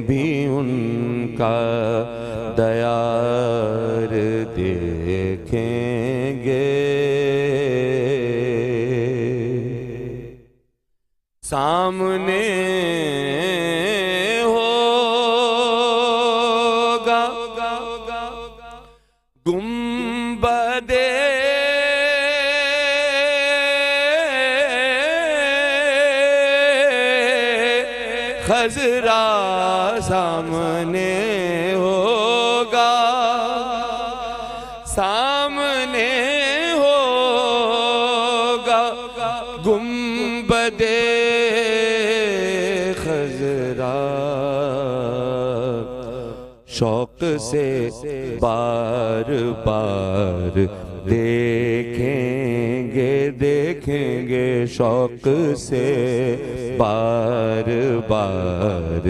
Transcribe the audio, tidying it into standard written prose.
بھی ان کا دیار دیکھیں گے۔ سامنے ہوگا گنبد خضرا، سامنے ہوگا، سامنے ہوگا گنبد خضرا، شوق سے بار بار دیکھیں گے، دیکھیں گے، شوق سے بار بار